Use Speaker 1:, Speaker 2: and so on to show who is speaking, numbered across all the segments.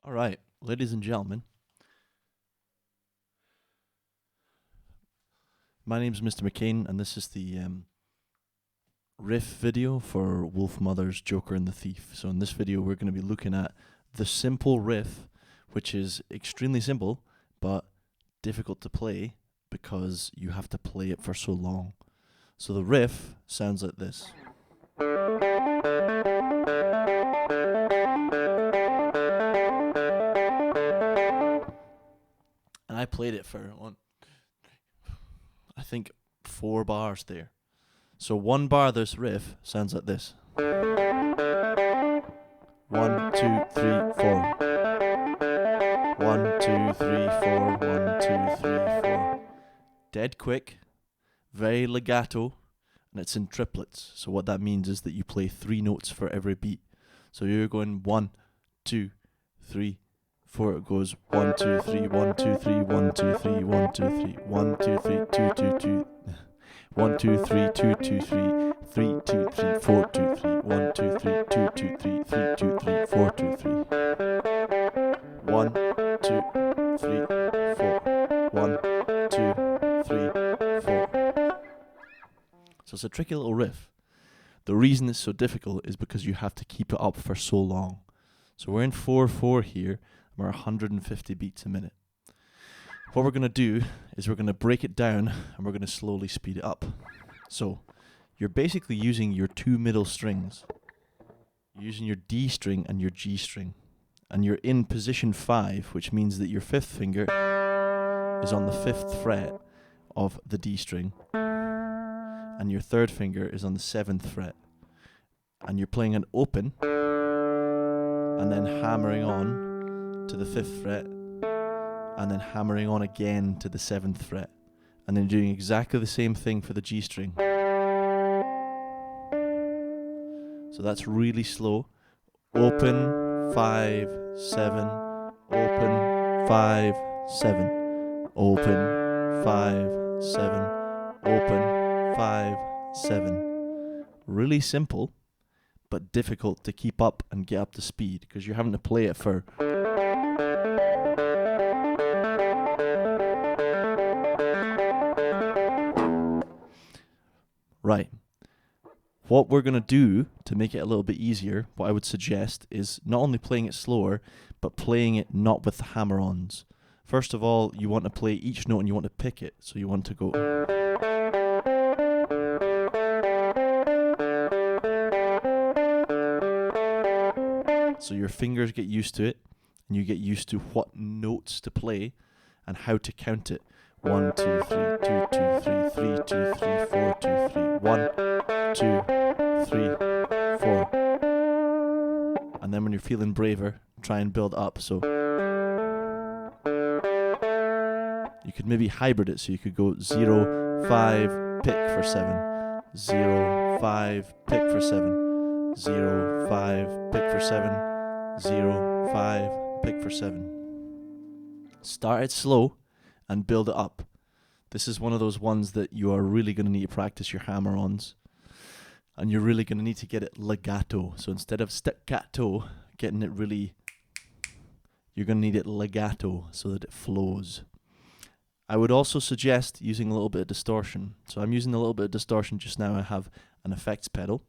Speaker 1: All right, ladies and gentlemen, my name's Mr. McKain, and this is the riff video for Wolfmother's Joker and the Thief. So in this video, we're going to be looking at the simple riff, which is extremely simple, but difficult to play because you have to play it for so long. So the riff sounds like this. And I played it for I think 4 bars there. So 1 bar of this riff sounds like this. 1, 2, 3, 4. 1, 2, 3, 4. 1, 2, 3, 4. Dead quick, very legato, and it's in triplets. So what that means is that you play 3 notes for every beat. So you're going 1, 2, 3, 4. It goes 1, 2, 3, 1, 2, 3, 1, 2, 3, 1, 2, 3, 1, 2, 3, 2, 2, 2. 1, 2, 3, 2, 2, 3, 3, 2, 3, 4, 2, 3, 1, 2, 3, 2, 2, 3, 3, 2, 3, 4, 2, 3. 1, 2, 3, 4. 1, 2, 3, 4. So it's a tricky little riff. The reason it's so difficult is because you have to keep it up for so long. So we're in 4/4 here, and we're 150 beats a minute. What we're going to do is we're going to break it down and we're going to slowly speed it up. So you're basically using your 2 middle strings. You're using your D string and your G string. And you're in position 5, which means that your 5th finger is on the 5th fret of the D string. And your 3rd finger is on the 7th fret. And you're playing an open and then hammering on to the 5th fret. And then hammering on again to the 7th fret. And then doing exactly the same thing for the G string. So that's really slow. Open, 5, 7, open, 5, 7, open, 5, 7, open, 5, 7. Really simple, but difficult to keep up and get up to speed because you're having to play it for... Right. What we're going to do to make it a little bit easier, what I would suggest is not only playing it slower, but playing it not with the hammer-ons. First of all, you want to play each note and you want to pick it. So you want to go... So your fingers get used to it, and you get used to what notes to play and how to count it. 1, 2, 3, 2, 2, 3, 3, 2, 3, 4, 2, 3, 1, 2, 3, 4. And then when you're feeling braver, try and build up. So you could maybe hybrid it, so you could go 0, 5, pick for 7, 0, 5, pick for 7, 0, 5, pick for 7, 0, 5, pick for 7. Start it slow and build it up. This is one of those ones that you are really going to need to practice your hammer-ons. And you're really going to need to get it legato. So instead of staccato, getting it really... You're going to need it legato so that it flows. I would also suggest using a little bit of distortion. So I'm using a little bit of distortion just now. I have an effects pedal.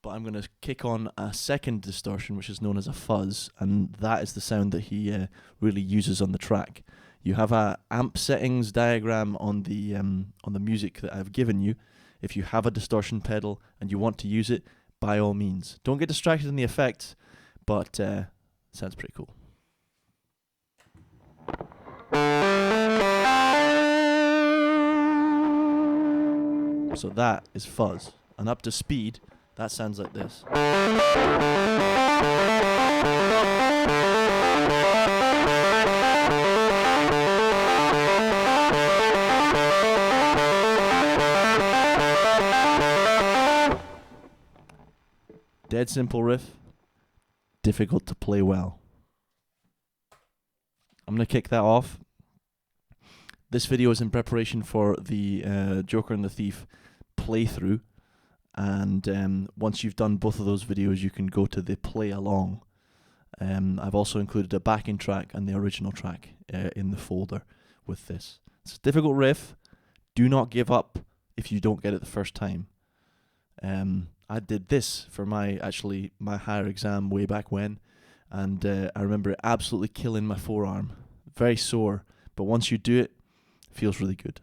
Speaker 1: But I'm going to kick on a second distortion, which is known as a fuzz. And that is the sound that he really uses on the track. You have a amp settings diagram on the music that I've given you. If you have a distortion pedal and you want to use it, by all means. Don't get distracted in the effects, but it sounds pretty cool. So that is fuzz. And up to speed, that sounds like this. Dead simple riff, difficult to play well. I'm going to kick that off. This video is in preparation for the Joker and the Thief playthrough, and once you've done both of those videos, you can go to the play along, I've also included a backing track and the original track in the folder with this. It's a difficult riff. Do not give up if you don't get it the first time. I did this for my higher exam way back when, and I remember it absolutely killing my forearm. Very sore, but once you do it, it feels really good.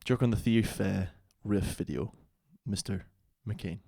Speaker 1: Jerk on the Thief riff video, Mr. McKain.